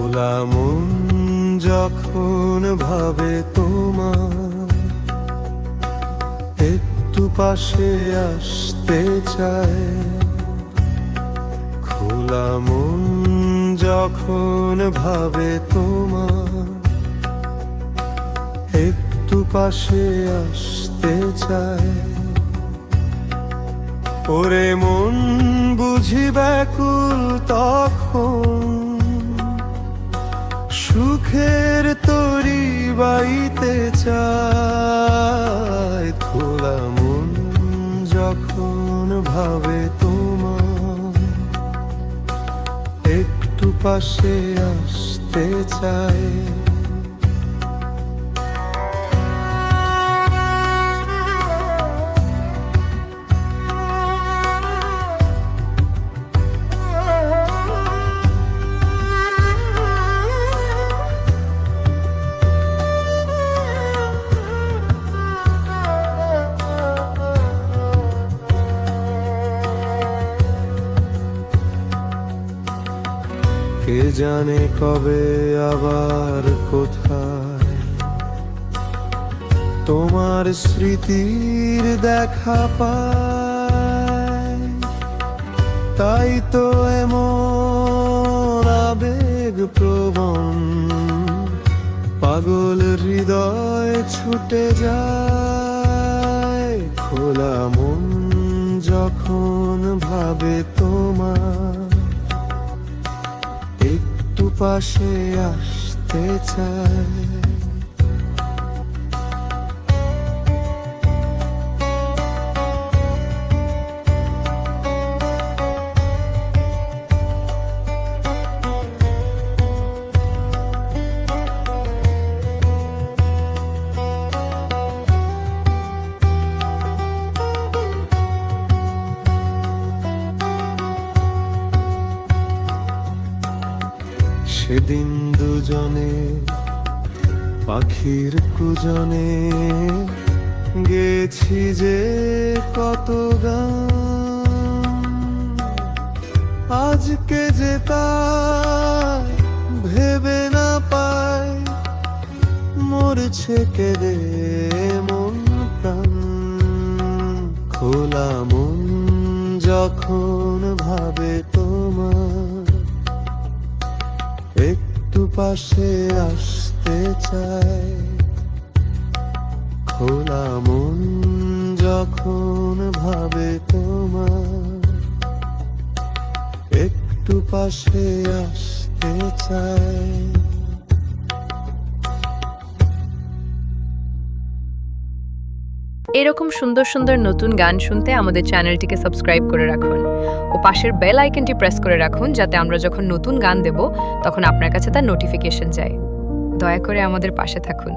খোলা মন যখন ভাবে তোমার, একটু পাশে আসতে চায়। খোলা মন যখন ভাবে তোমার, একটু পাশে আসতে চায়। ওরে মন বুঝি ব্যাকুল তখন, সুখের তরি বাইতে চায়। খোলা মন যখন ভাবে তোমার, একটু পাশে আসতে চায়। কে জানে কবে আবার কোথায় তোমার স্মৃতির দেখা পায়। তাই তো এমন আবেগ প্রবণ, পাগল হৃদয় ছুটে যায়। খোলা মন যখন ভাবে তোমার, একটু পাশে আসতে চায়। সেদিন দুজনে পাখির কুজনে গেছি যে কত গান, আজকে যে তা ভেবে না পায়। মরছে কেঁদে মন প্রাণ। খোলা মন যখন ভাবে তোমার, একটু পাশে আসতে চায়। খোলা মন যখন ভাবে তোমার, একটু পাশে আসতে চায়। এরকম সুন্দর সুন্দর নতুন গান শুনতে আমাদের চ্যানেলটিকে সাবস্ক্রাইব করে রাখুন ও পাশের বেল আইকনটি প্রেস করে রাখুন, যাতে আমরা যখন নতুন গান দেব তখন আপনার কাছে তার নোটিফিকেশন যায়। দয়া করে আমাদের পাশে থাকুন।